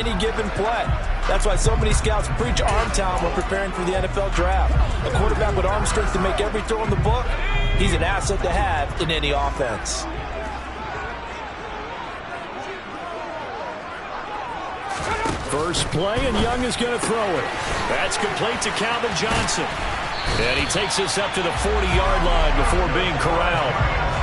any given play. That's why so many scouts preach arm talent when preparing for the NFL draft. A quarterback with arm strength to make every throw in the book, he's an asset to have in any offense. First play, and Young is going to throw it. That's complete to Calvin Johnson. And he takes us up to the 40-yard line before being corralled.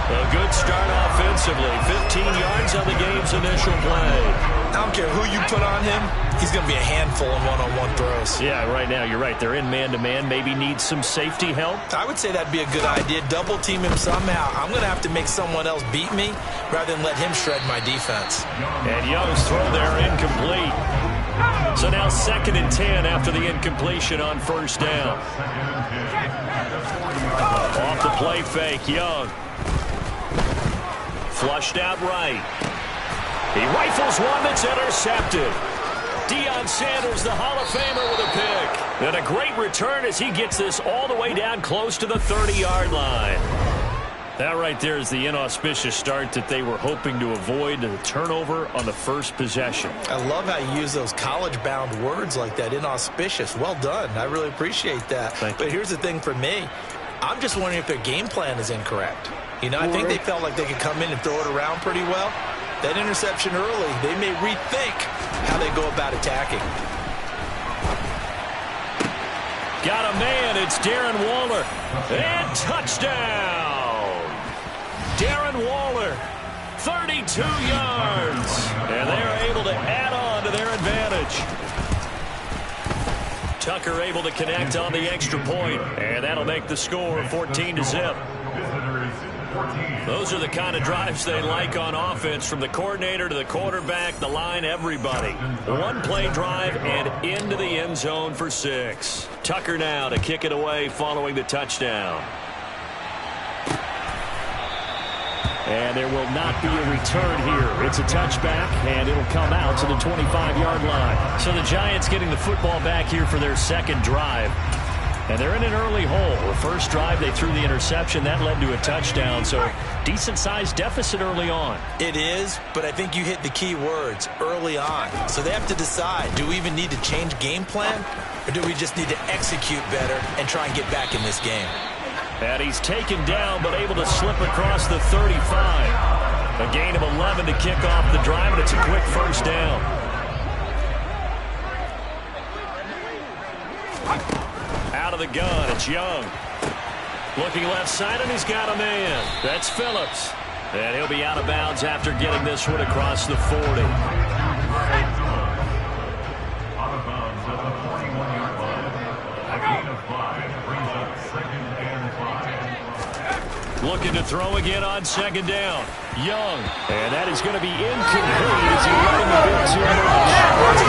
A good start offensively. 15 yards on the game's initial play. I don't care who you put on him, he's going to be a handful in one-on-one throws. Yeah, right now you're right. They're in man-to-man. Maybe needs some safety help. I would say that'd be a good idea. Double team him somehow. I'm going to have to make someone else beat me rather than let him shred my defense. And Young's throw there incomplete. So now 2nd and 10 after the incompletion on first down. Off the play fake, Young. Flushed out right. He rifles one that's intercepted. Deion Sanders, the Hall of Famer, with a pick. And a great return as he gets this all the way down close to the 30-yard line. That right there is the inauspicious start that they were hoping to avoid, the turnover on the first possession. I love how you use those college-bound words like that, inauspicious. Well done. I really appreciate that. But here's the thing for me. I'm just wondering if their game plan is incorrect. You know, I think they felt like they could come in and throw it around pretty well. That interception early, they may rethink how they go about attacking. Got a man. It's Darren Waller. And touchdown. Darren Waller, 32 yards. And they're able to add on to their advantage. Tucker able to connect on the extra point. And that'll make the score 14-0. Those are the kind of drives they like on offense, from the coordinator to the quarterback, the line, everybody. One-play drive and into the end zone for 6. Tucker now to kick it away following the touchdown. And there will not be a return here. It's a touchback, and it'll come out to the 25-yard line. So the Giants getting the football back here for their second drive. And they're in an early hole. The first drive, they threw the interception. That led to a touchdown. So decent-sized deficit early on. It is, but I think you hit the key words, early on. So they have to decide, do we even need to change game plan, or do we just need to execute better and try and get back in this game? And he's taken down, but able to slip across the 35. A gain of 11 to kick off the drive, and it's a quick first down. Out of the gun, it's Young. Looking left side, and he's got a man. That's Phillips. And he'll be out of bounds after getting this one across the 40. Out of bounds at the 41-yard line. A gain of 5 brings up 2nd and 5. Looking to throw again on 2nd down. Young. And that is going to be incomplete as he let him a bit too much.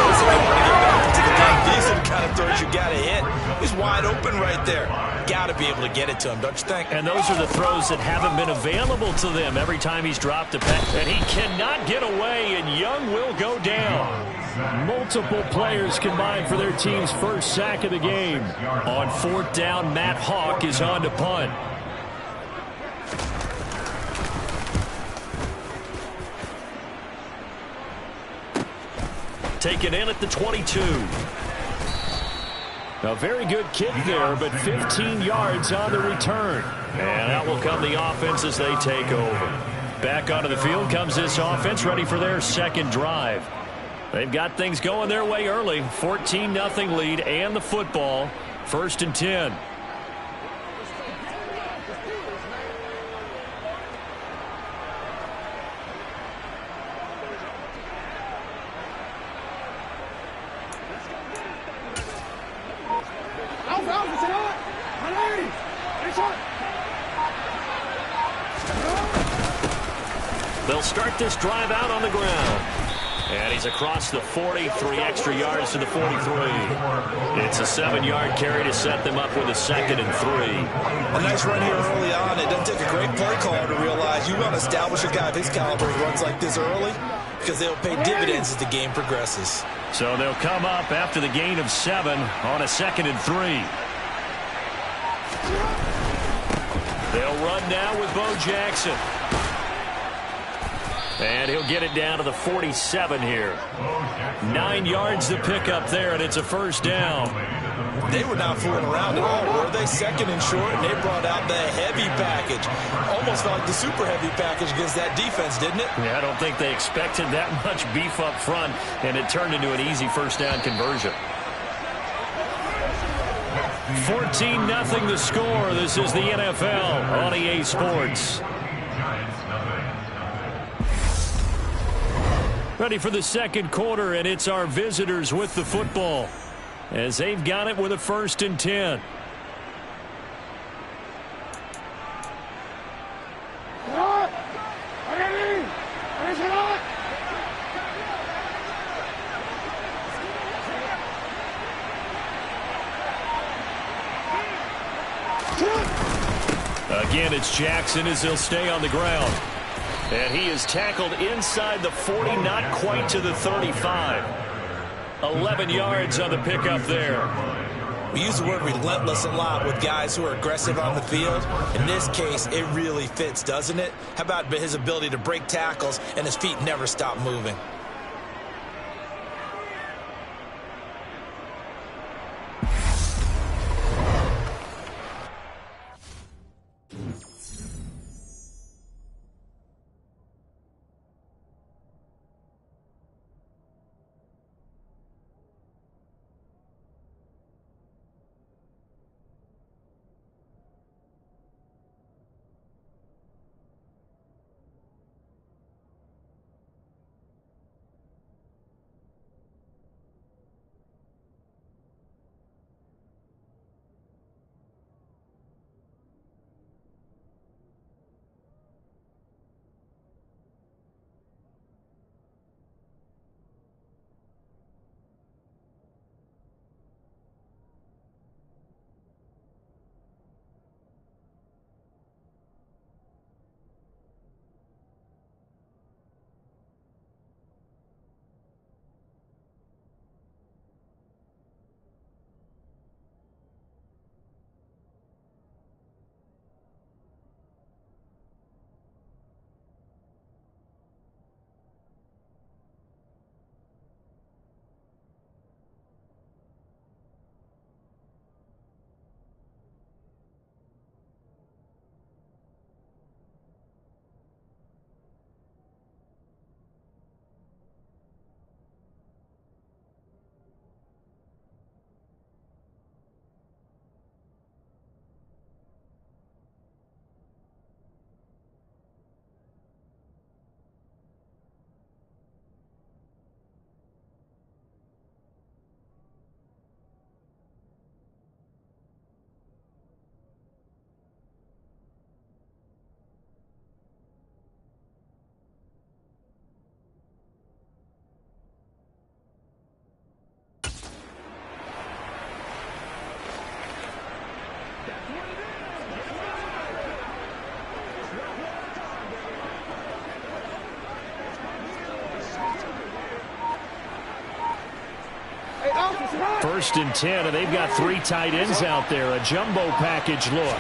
These are the kind of throws you got to hit. He's wide open right there. Got to be able to get it to him, don't you think? And those are the throws that haven't been available to them every time he's dropped a pass. And he cannot get away, and Young will go down. Multiple players combined for their team's first sack of the game. On 4th down, Matt Hawk is on to punt. Taken in at the 22. A very good kick there, but 15 yards on the return. And out will come the offense as they take over. Back onto the field comes this offense, ready for their second drive. They've got things going their way early. 14-0 lead and the football. 1st and 10. They'll start this drive out on the ground. And he's across the 40, 3 extra yards to the 43. It's a 7-yard carry to set them up with a 2nd and 3. A nice run here early on. It doesn't take a great play caller to realize you want to establish a guy of his caliber who runs like this early, because they'll pay dividends as the game progresses. So they'll come up after the gain of 7 on a 2nd and 3. They'll run now with Bo Jackson. And he'll get it down to the 47 here. 9 yards to pick up there, and it's a first down. They were not fooling around at all, were they? Second and short, and they brought out the heavy package. Almost felt like the super heavy package against that defense, didn't it? Yeah, I don't think they expected that much beef up front, and it turned into an easy first down conversion. 14-0 the score. This is the NFL on EA Sports. Ready for the second quarter, and it's our visitors with the football as they've got it with a 1st and 10. Again, it's Jackson as he'll stay on the ground. And he is tackled inside the 40, not quite to the 35. 11 yards on the pickup there. We use the word relentless a lot with guys who are aggressive on the field. In this case, it really fits, doesn't it? How about his ability to break tackles and his feet never stop moving? First and 10, and they've got 3 tight ends out there. A jumbo package look.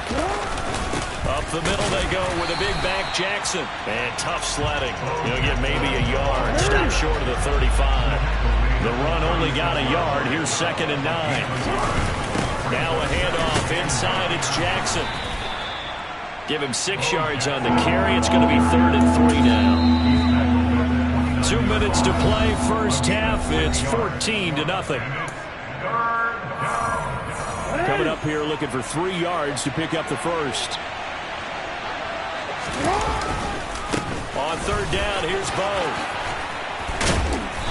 Up the middle they go with a big back Jackson. And tough sledding. He'll get maybe a yard. Stop short of the 35. The run only got a yard. Here's 2nd and 9. Now a handoff inside. It's Jackson. Give him 6 yards on the carry. It's going to be 3rd and 3 now. 2 minutes to play, first half. It's 14-0. Coming up here looking for 3 yards to pick up the first. On 3rd down, here's Bo.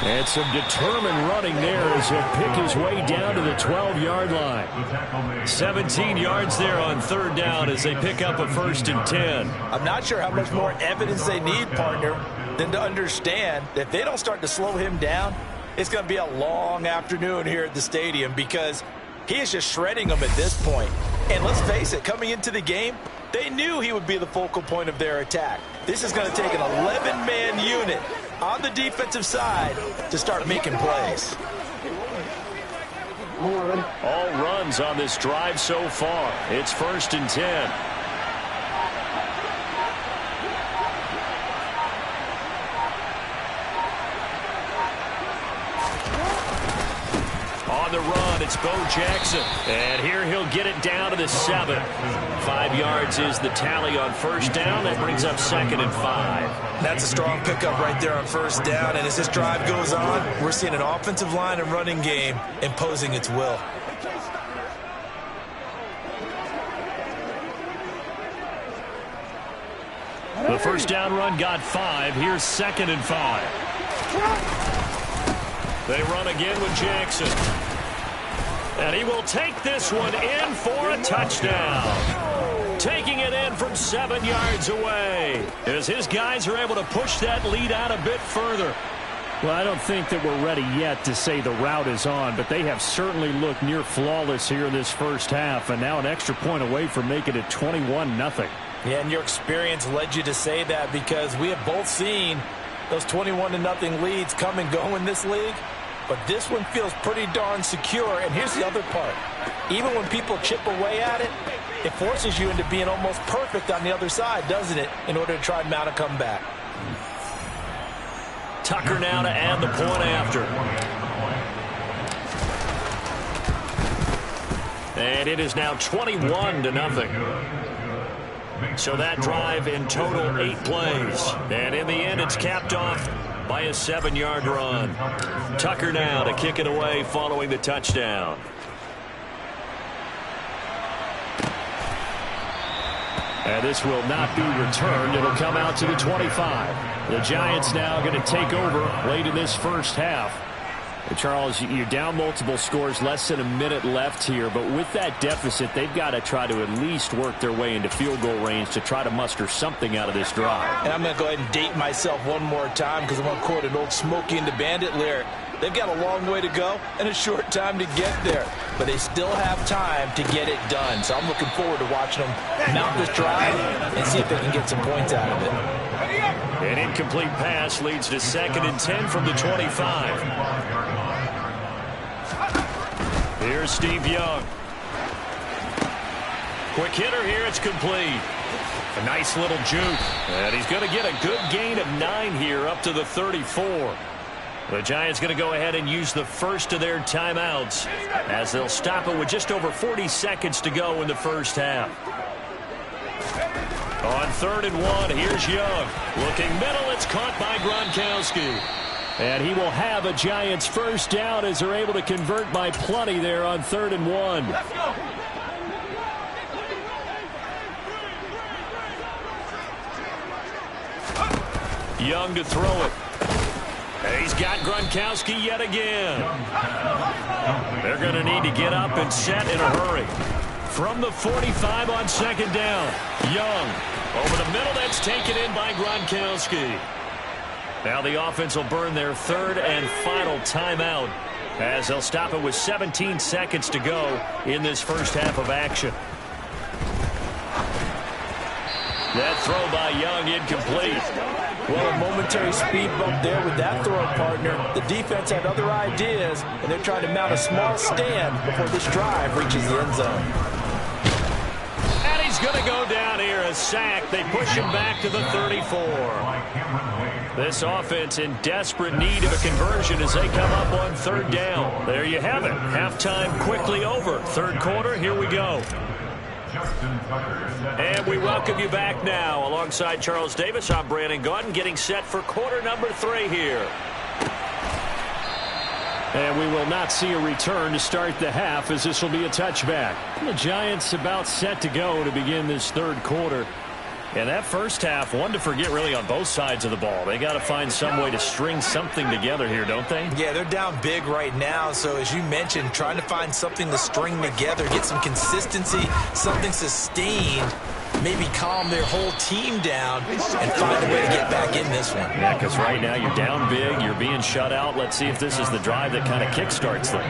And some determined running there as he'll pick his way down to the 12-yard line. 17 yards there on 3rd down as they pick up a 1st and 10. I'm not sure how much more evidence they need, partner, than to understand that if they don't start to slow him down, it's going to be a long afternoon here at the stadium because he is just shredding them at this point. And let's face it, coming into the game, they knew he would be the focal point of their attack. This is going to take an 11-man unit on the defensive side to start making plays. All runs on this drive so far. It's 1st and 10. 1 On the run, it's Bo Jackson. And here he'll get it down to the 7. 5 yards is the tally on first down. That brings up 2nd and 5. That's a strong pickup right there on first down. And as this drive goes on, we're seeing an offensive line and running game imposing its will. The first down run got 5. Here's 2nd and 5. They run again with Jackson. And he will take this one in for a touchdown. Taking it in from 7 yards away as his guys are able to push that lead out a bit further. Well, I don't think that we're ready yet to say the route is on, but they have certainly looked near flawless here in this first half, and now an extra point away from making it 21-0. Yeah, and your experience led you to say that because we have both seen those 21-0 leads come and go in this league. But this one feels pretty darn secure. And here's the other part. Even when people chip away at it, it forces you into being almost perfect on the other side, doesn't it, in order to try and mount a comeback. Tucker now to add the point after. And it is now 21-0. So that drive in total 8 plays. And in the end, it's capped off by a 7-yard run. Tucker now to kick it away following the touchdown. And this will not be returned. It'll come out to the 25. The Giants now going to take over late in this first half. Charles, you're down multiple scores, less than a minute left here, but with that deficit, they've got to try to at least work their way into field goal range to try to muster something out of this drive. And I'm going to go ahead and date myself one more time because I'm going to quote an old Smokey and the Bandit lyric. They've got a long way to go and a short time to get there, but they still have time to get it done. So I'm looking forward to watching them mount this drive and see if they can get some points out of it. An incomplete pass leads to 2nd and 10 from the 25. Here's Steve Young. Quick hitter here, it's complete. A nice little juke. And he's going to get a good gain of 9 here up to the 34. The Giants going to go ahead and use the first of their timeouts as they'll stop it with just over 40 seconds to go in the first half. On 3rd and 1, here's Young. Looking middle, it's caught by Gronkowski. And he will have a Giants first down as they're able to convert by plenty there on 3rd and 1. Let's go. Young to throw it. And he's got Gronkowski yet again. They're going to need to get up and set in a hurry. From the 45 on 2nd down. Young over the middle. That's taken in by Gronkowski. Now the offense will burn their 3rd and final timeout as they'll stop it with 17 seconds to go in this first half of action. That throw by Young incomplete. Well, a momentary speed bump there with that throw partner. The defense had other ideas, and they're trying to mount a small stand before this drive reaches the end zone. And he's going to go down here, a sack. They push him back to the 34. This offense in desperate need of a conversion as they come up on 3rd down. There you have it. Halftime quickly over. 3rd quarter, here we go. And we welcome you back now. Alongside Charles Davis, I'm Brandon Gaudin, getting set for quarter number 3 here. And we will not see a return to start the half as this will be a touchback. The Giants about set to go to begin this 3rd quarter. And that first half, one to forget really on both sides of the ball. They got to find some way to string something together here, don't they? Yeah, they're down big right now. So as you mentioned, trying to find something to string together, get some consistency, something sustained, maybe calm their whole team down and find a way to get back in this one. Yeah, because right now you're down big, you're being shut out. Let's see if this is the drive that kind of kickstarts them.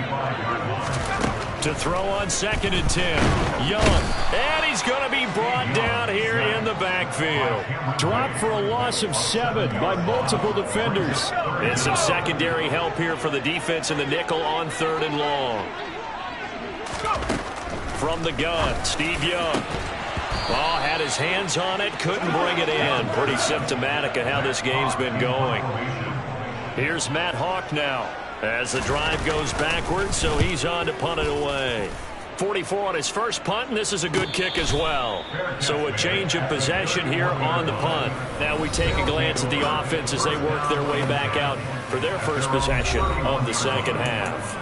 To throw on 2nd and 10. Young. And he's going to be brought down here in the backfield. Dropped for a loss of 7 by multiple defenders. And some secondary help here for the defense in the nickel on 3rd and long. From the gun, Steve Young. Oh, had his hands on it, couldn't bring it in. Pretty symptomatic of how this game's been going. Here's Matt Hawk now. As the drive goes backwards, so he's on to punt it away. 44 on his first punt, and this is a good kick as well. So a change of possession here on the punt. Now we take a glance at the offense as they work their way back out for their first possession of the second half.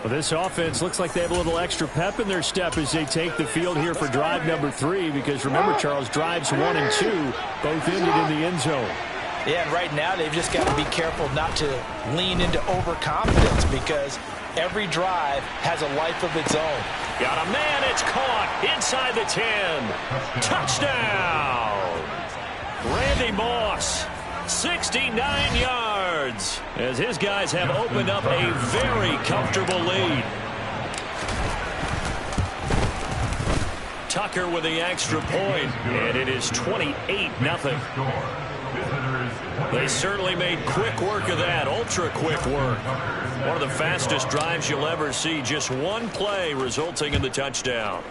Well, this offense looks like they have a little extra pep in their step as they take the field here for drive number 3, because remember, Charles, drives 1 and 2 both ended in the end zone. Yeah, and right now they've just got to be careful not to lean into overconfidence, because every drive has a life of its own. Got a man, it's caught inside the 10. Touchdown! Randy Moss, 69 yards, as his guys have opened up a very comfortable lead. Tucker with the extra point, and it is 28-0. They certainly made quick work of that, ultra-quick work. One of the fastest drives you'll ever see, just one play resulting in the touchdown.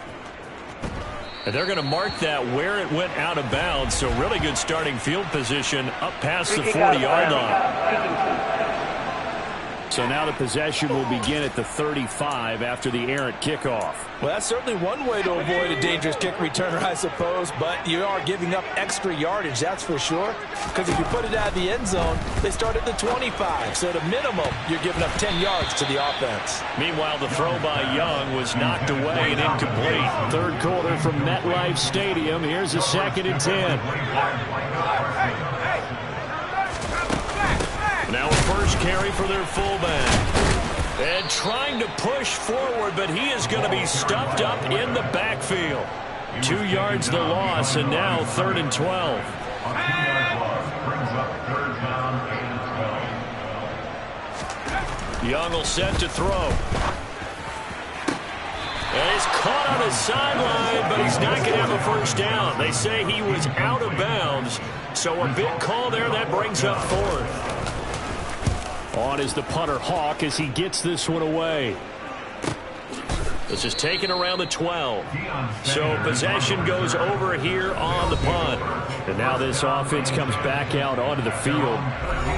And they're going to mark that where it went out of bounds, so really good starting field position up past the 40-yard line. So now the possession will begin at the 35 after the errant kickoff. Well, that's certainly one way to avoid a dangerous kick returner, I suppose, but you are giving up extra yardage, that's for sure, because if you put it out of the end zone, they start at the 25, so at a minimum, you're giving up 10 yards to the offense. Meanwhile, the throw by Young was knocked away and incomplete. Third quarter from MetLife Stadium. Here's a 2nd and 10. Now a first carry for their fullback. And trying to push forward, but he is going to be stuffed up in the backfield. 2 yards the loss, and now 3rd and 12. Young will set to throw. And he's caught on his sideline, but he's not going to have a first down. They say he was out of bounds, so a big call there. That brings up 4th. On is the punter, Hawk, as he gets this one away. This is taken around the 12. So possession goes over here on the punt. And now this offense comes back out onto the field.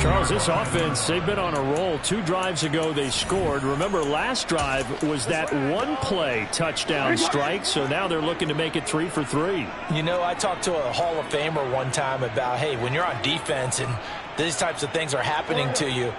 Charles, this offense, they've been on a roll. 2 drives ago they scored. Remember, last drive was that one-play touchdown strike, so now they're looking to make it 3 for 3. You know, I talked to a Hall of Famer one time about, hey, when you're on defense and these types of things are happening to you,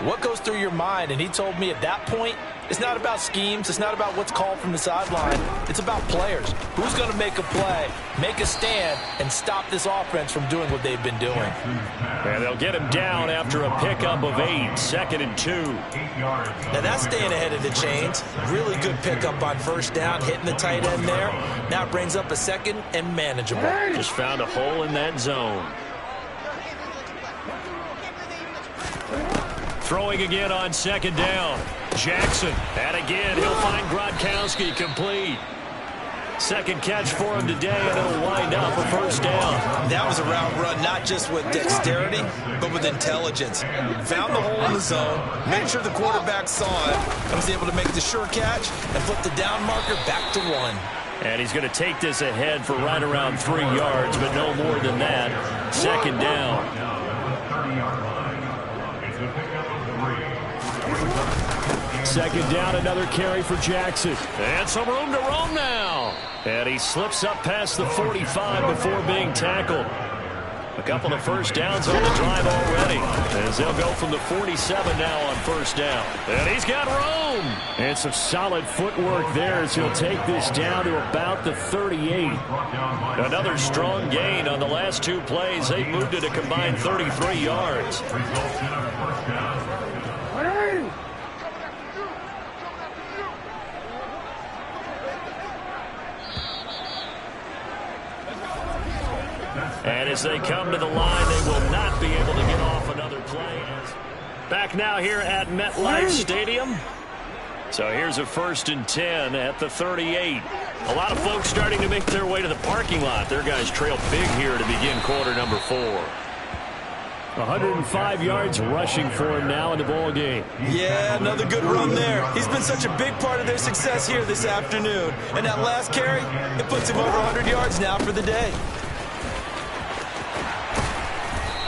what goes through your mind? And he told me at that point, it's not about schemes. It's not about what's called from the sideline. It's about players. Who's going to make a play, make a stand, and stop this offense from doing what they've been doing? And they'll get him down after a pickup of 8, 2nd and 2. Now that's staying ahead of the chains. Really good pickup on first down, hitting the tight end there. Now it brings up a 2nd and manageable. Just found a hole in that zone. Throwing again on 2nd down. Jackson. And again, he'll find Gronkowski complete. 2nd catch for him today, and it'll wind up a first down. That was a route run, not just with dexterity, but with intelligence. Found the hole in the zone, made sure the quarterback saw it, and was able to make the sure catch and flip the down marker back to 1. And he's going to take this ahead for right around 3 yards, but no more than that. 2nd down. 2nd down, another carry for Jackson. And some room to roam now. And he slips up past the 45 before being tackled. A couple of first downs on the drive already, as they'll go from the 47 now on first down. And he's got room. And some solid footwork there as he'll take this down to about the 38. Another strong gain on the last 2 plays. They moved it a combined 33 yards. And as they come to the line, they will not be able to get off another play. Back now here at MetLife Stadium. So here's a 1st and 10 at the 38. A lot of folks starting to make their way to the parking lot. Their guys trail big here to begin quarter number 4. 105 yards rushing for him now in the ball game. Yeah, another good run there. He's been such a big part of their success here this afternoon. And that last carry, it puts him over 100 yards now for the day.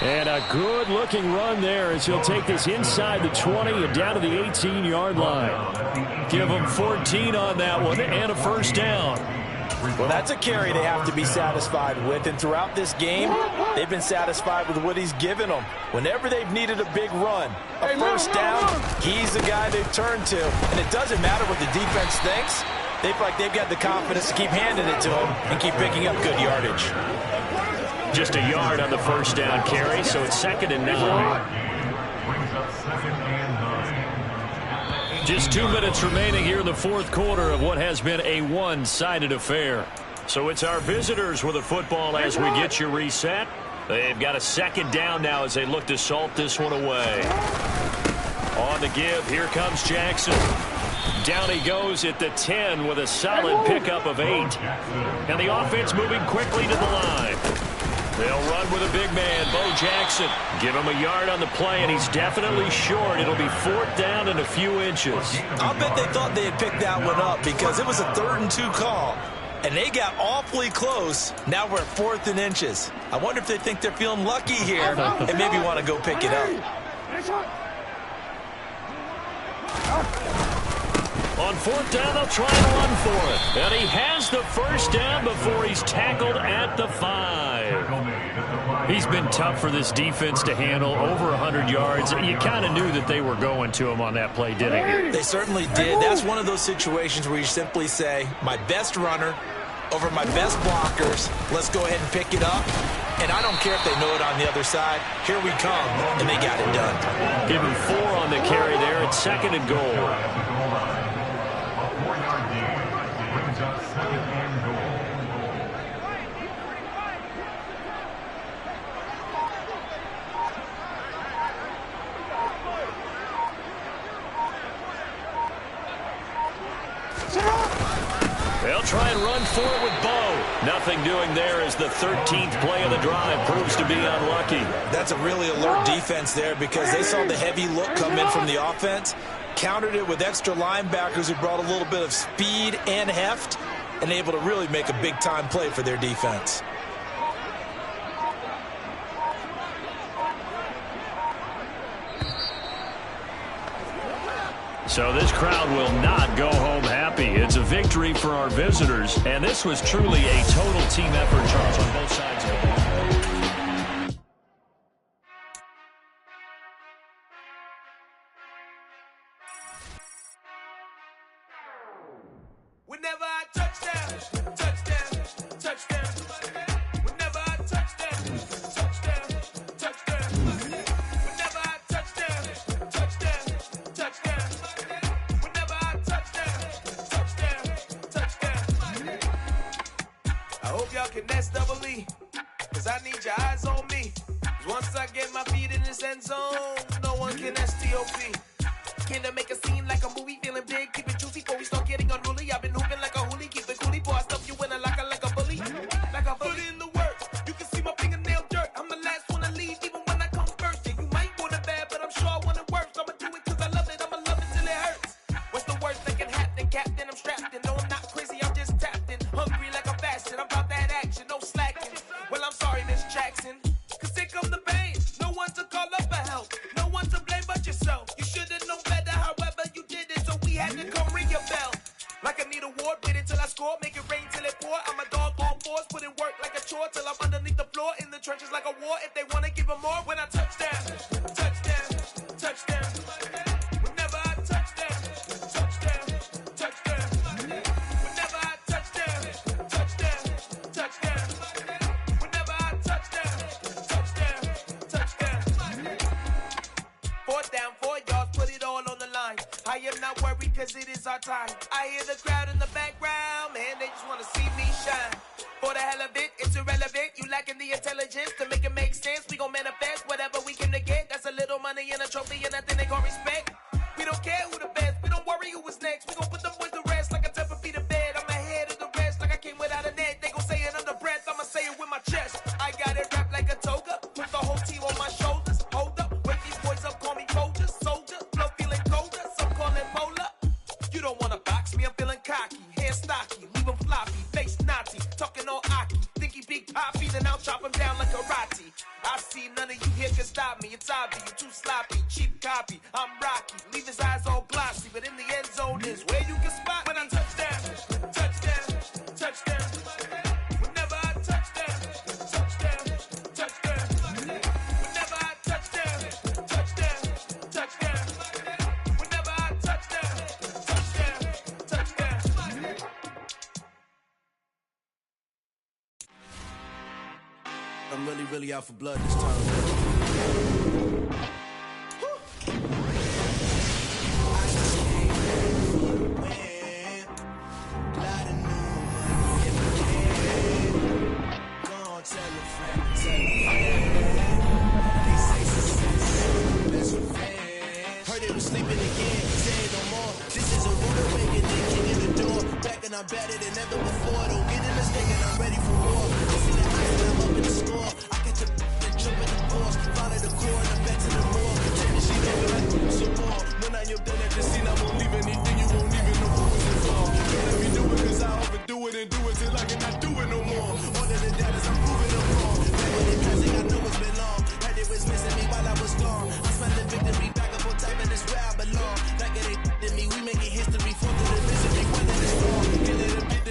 And a good-looking run there as he'll take this inside the 20 and down to the 18-yard line. Give him 14 on that one and a first down. Well, that's a carry they have to be satisfied with, and throughout this game, they've been satisfied with what he's given them. Whenever they've needed a big run, a first down, he's the guy they've turned to. And it doesn't matter what the defense thinks. They feel like they've got the confidence to keep handing it to him and keep picking up good yardage. Just a yard on the first down carry, so it's 2nd and 9. Just 2 minutes remaining here in the fourth quarter of what has been a one-sided affair. So it's our visitors with the football as we get you reset. They've got a 2nd down now as they look to salt this one away. On the give, here comes Jackson. Down he goes at the 10 with a solid pickup of 8. And the offense moving quickly to the line. They'll run with a big man, Bo Jackson. Give him a yard on the play, and he's definitely short. It'll be 4th down and a few inches. I'll bet they thought they had picked that one up because it was a 3rd and 2 call. And they got awfully close. Now we're at 4th and inches. I wonder if they think they're feeling lucky here and maybe want to go pick it up. On 4th down, they'll try and run for it. And he has the first down before he's tackled at the 5. He's been tough for this defense to handle, over 100 yards. You kind of knew that they were going to him on that play, didn't you? They certainly did. That's one of those situations where you simply say, my best runner over my best blockers. Let's go ahead and pick it up. And I don't care if they know it on the other side. Here we come, and they got it done. Give him 4 on the carry there at 2nd and goal. They'll try and run for it with Bo. Nothing doing there as the 13th play of the drive proves to be unlucky. That's a really alert defense there because they saw the heavy look come in from the offense, countered it with extra linebackers who brought a little bit of speed and heft, and able to really make a big-time play for their defense. So this crowd will not go home happy. It's a victory for our visitors, and this was truly a total team effort, Charles, on both sides of the ball. Whenever I touchdown, touchdown, touchdown. Whenever I touchdown, touchdown, touchdown. Whenever I touchdown, touchdown, touchdown. Whenever I touchdown, touchdown. I hope y'all can nest double E, cause I need your eyes on me. Cause once I get my feet in this end zone, no one can STOP. Can I make a scene like a movie, feeling big, keep it juicy before we start getting unruly. I've been hooping like a hoolie, keep it coolie, boy, I stuff you in a locker like a bully. Like a bully in the work, you can see my fingernail dirt. I'm the last one to leave, even when I come first. Yeah, you might want it bad, but I'm sure I want it worse. I'ma do it cause I love it, I'ma love it till it hurts. What's the worst that can happen, Captain? I'm strapped in, no I'm not crazy, I'm just tapped in. Hungry like I'm fasting, I'm about that action, no slacking. Well, I'm sorry, Miss Jackson, cause here come the pain. No one to call up for help, no one to blame but yourself. You should've known better, however you did it, so we had to come ring your bell. Like I need a ward, wait until I score, make it rain till it pour. I'm a dog on fours, put in work like a chore till I'm underneath the floor, in the trenches like a war. If they wanna give them more, when I touchdown, touchdown, touchdown. Whenever I touchdown, touchdown, touchdown. Whenever I touchdown, touchdown, touchdown. Whenever I touchdown, touchdown, touchdown. 4th down, 4 yards, put it all on the line. I am not worried cause it is our time. I hear the crowd in the background, man, they just wanna see me shine. For the hell of it, it's irrelevant. You lacking the intelligence to make it make sense. We gon' manifest whatever we came to get. That's a little money and a trophy and nothing they gon' respect. We don't care who the best, we don't worry who is next. We gon' put them boys to rest like a 10-feet of bed. I'm ahead of the rest like I came without a net. They gon' say it under breath, I'ma say it with my chest. I got it wrapped like a toga, put the whole team on my shoulders. Hold up, wake these boys up, call me soldier, soldier. Flow feeling colder, some call it polar. You don't wanna box me, I'm feeling cocky. Hair stocky, leave him floppy, face naughty. Talking all aki, think he big poppy, then I'll chop him down like karate. I see none of you here can stop me. It's obvious, you're too sloppy, cheap copy. I'm Rocky, leave his eyes all glossy, but in the end zone is where you can spot when I touchdown, touchdown, touchdown. Whenever I touchdown, touchdown, touchdown. Whenever I touchdown, touchdown, touchdown. Whenever I touchdown, touchdown, touchdown. I'm really out for blood this time. I'm better than ever before. Don't get in mistaken, I'm ready for war. I see the ice and I'm up in the score. I get the and jump in the force. Follow the core and I'm back to the more. Turn the sheet over like some more. When I am done at the scene, I won't leave anything. You won't even know who was involved. Don't let me do it cause I overdo it and do it till I cannot do it no more. All of the doubters, I'm proving them wrong. Back when it classic, I know it's been long. Heard it was missing me while I was gone. I smell the victory back up on time and it's where I belong. Like it ain't to me, we making history. Fall through the misery, weather the storm.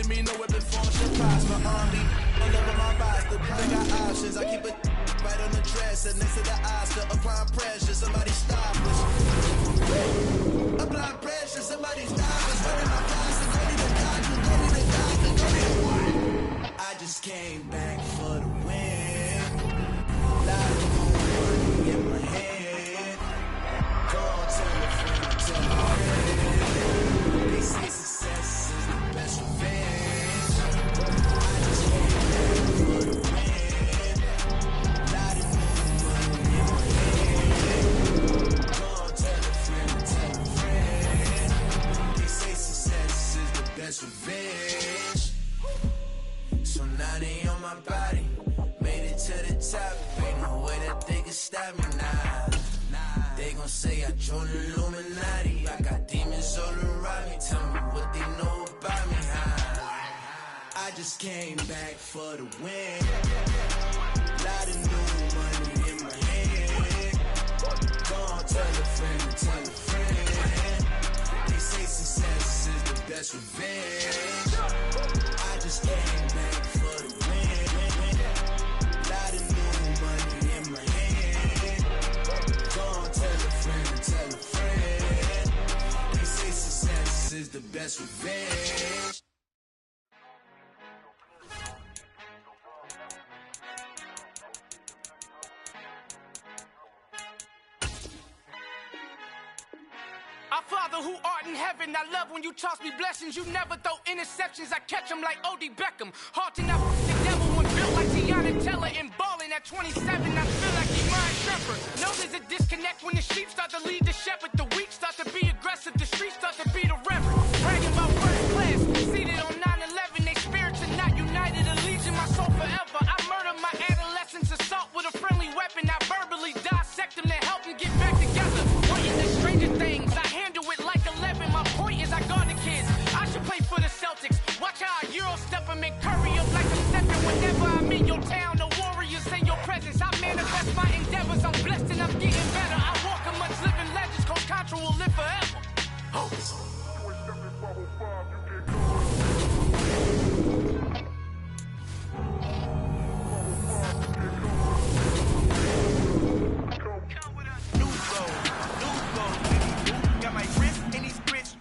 Me no weapon form should prosper on me. All over my body, the I got options. I keep it right on the dresser next to the Oscar. Applying pressure, somebody stop us. Applying pressure, somebody stop us. Running my closet, ready to die, I just came back for the win. Lot of money in my head. Go on, tell a friend, tell a friend. They say success is the best revenge. Revenge. So now they on my body. Made it to the top. Ain't no way that they can stop me now. They gon' say I joined the Illuminati. I got demons all around me. Tell me what they know about me, huh? I just came back for the win. Lot of new money in my hand. Go on, tell a friend, tell a friend. They say success is the best revenge. I just came back for the win. Lot of new money in my hand. Go on, tell a friend. They say success is the best revenge. Our Father who art in heaven, I love when you toss me blessings. You never throw interceptions, I catch them like O.D. Beckham. Hard enough, the devil when built like Tiana Teller and balling at 27. I feel like Iman Shepherd. No, there's a disconnect when the sheep start to lead the shepherd. The weak start to be aggressive, the streets start to be the reverend. Bragging about first class, seated on 9/11. They spirits are not united, a legion, my soul forever. I murder my adolescence, assault with a friendly weapon. I verbally dissect them to help them get back together. Pointing to stranger things, I handle it like 11. My point is I guard the kids. I should play for the Celtics. Watch how I Euro step them and curry up like I'm stepping. Whenever I'm in your town, the Warriors in your presence. I manifest my endeavors. I'm blessed and I'm getting better. I walk amongst living legends. Coach Contra will live forever. Oh.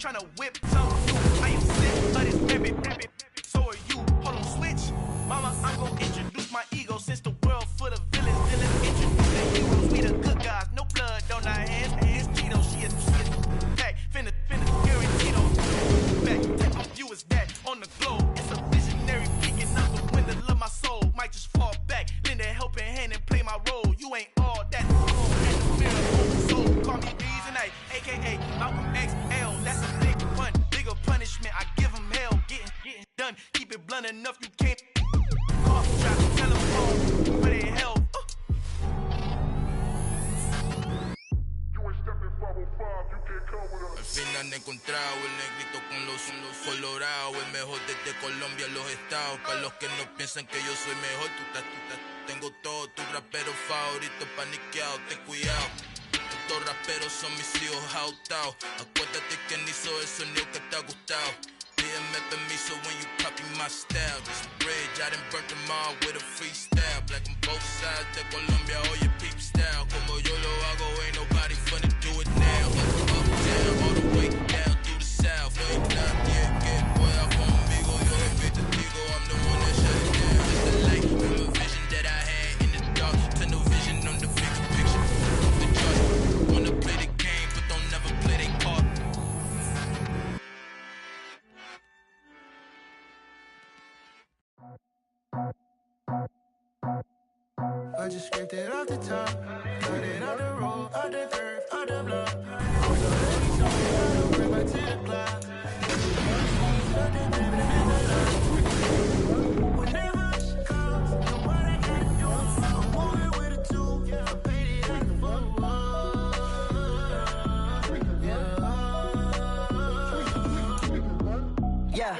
Tryna whip some I am sick of this rabbit. So are you. Hold on, switch. Mama, I'm gon' introduce my ego. Since the world full of villains, introduce the heroes. We the good guys, no blood on our hands. Cheeto, she is back. Finna guarantee back. Type of view is that on the globe. It's a visionary peeking out the window of my soul. Might just fall back, lend a helping hand and play my role. You ain't all that. And the fear of soul. Call me Reason A, aka Malcolm XL. That's a big one. Bigger dorado, el negrito con los colorados, el mejor desde Colombia a los estados. Para los que no piensan que yo soy mejor, tengo todo, tus raperos favoritos paniqueados, ten cuidado. Estos raperos son mis hijos adoptados. Acuérdate quién hizo el sonido que te ha gustado. Pídeme permiso when you copy my style. This bridge, I done burnt them all with a freestyle. Black on both sides de Colombia, oye peep style. Como yo lo hago, ain't nobody finna do it now. Up, down, all the way down through the south. No hay nadie que pueda conmigo. Yo le vi testigo, I'm the one that shut it down. It's the light from a vision that I had in the dark. Tunnel vision on the bigger picture. The chart, wanna play the game, but don't never play their part. I just scraped it off the top, cut it out the road, out the curve, out the block. I was already told me how to work my 10 o'clock. Whenever she calls, know what I gotta do. I'm moving with a two, I paid it out the phone. Yeah,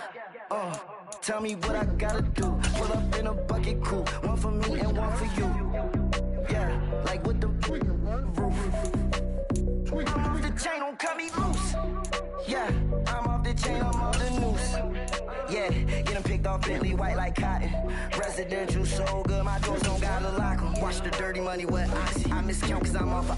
tell me what I gotta do. Pull up in a bucket coupe, one for me and one for you. Yeah, like with the roof. I'm off the chain, don't cut me loose. Yeah, I'm off the chain, I'm off the noose. Yeah, getting picked off Bentley, white like cotton. Residential so good, my doors don't gotta lock 'em. Watch the dirty money with Oxy. I miscount cause I'm off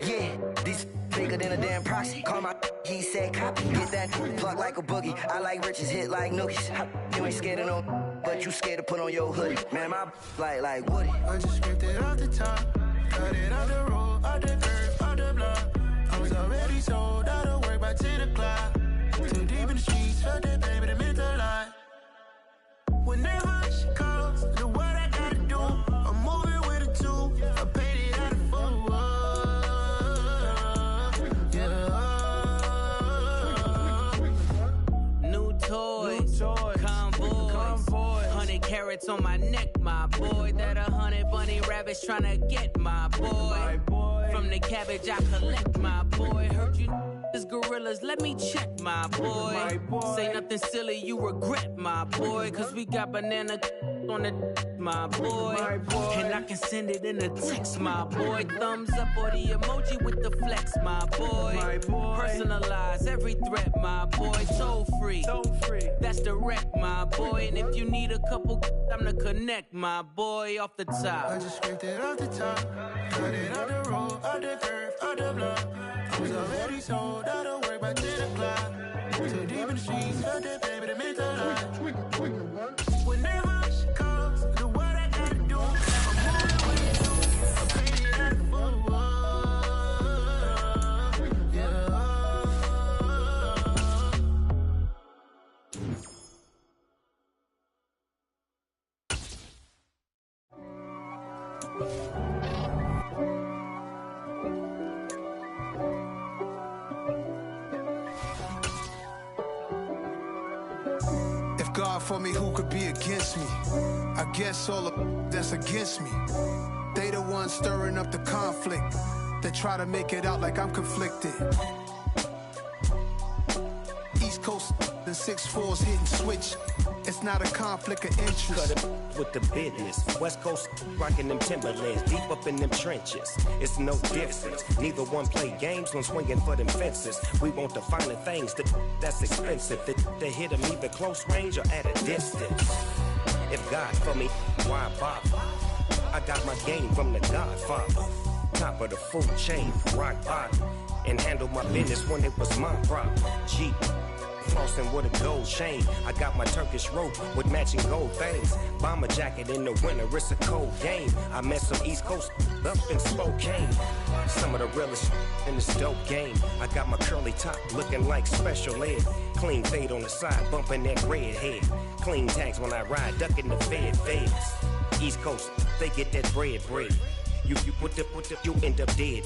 yeah, these bigger than a damn proxy. Call my he said copy. Get that plug like a boogie. I like riches, hit like nookies. You ain't scared of no, but you scared to put on your hoodie. Man, my like Woody. I just scraped it off the top, cut it out the road, out the curve, out the block. I was already sold out of work by 10 o'clock. Too deep in the streets, heard that baby, that meant a lot. Whenever she calls, know what I gotta do. I'm moving with a two, I paid it out of full. Convoy, 100 carats on my neck, my boy. That 100 bunny rabbits tryna get my boy. From the cabbage I collect, my boy. Heard you is gorillas, let me check, my boy. Say nothing silly, you regret, my boy. Cause we got banana on the my boy. And I can send it in a text, my boy. Thumbs up or the emoji with the flex, my boy. Personalize every threat, my boy. Toll free, that's direct, my boy. And if you need a couple, I'm the connect, my boy. Off the top, I just scraped it off the top, cut it out the road, out the curve, out the block. I was already sold out of work by 10 o'clock. Too deep in the streets, heard that baby, that meant a lot. Whenever she calls, know what I gotta do. I'm moving with you, I paid it out the phone. God for me, who could be against me? I guess all of that's against me. They the ones stirring up the conflict. They try to make it out like I'm conflicted. East Coast and 6'4's hitting switch. It's not a conflict of interest. Cut it with the business. West Coast rocking them Timberlands, deep up in them trenches. It's no difference. Neither one play games when swinging for them fences. We want the finer things that's expensive. They hit them either close range or at a distance. If God for me, why bother? I got my game from the Godfather. Top of the food chain, rock bottom. And handle my business when it was my problem. Jeep. Flossing with a gold chain. I got my Turkish rope with matching gold things. Bomber jacket in the winter, it's a cold game. I met some East Coast up in Spokane. Some of the realest in this dope game. I got my curly top looking like special ed. Clean fade on the side, bumping that red head. Clean tags when I ride, ducking the feds. East Coast, they get that bread. You put the, you end up dead.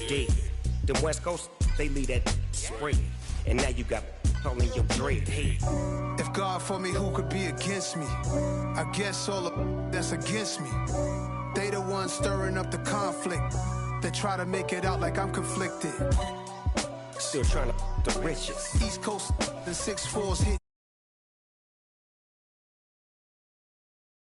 Them West Coast, they leave that spread. And now you got calling your dread head. If God for me, who could be against me? I guess all of that's against me. They the ones stirring up the conflict. They try to make it out like I'm conflicted. still trying to the riches. East Coast, the 6'4s hit.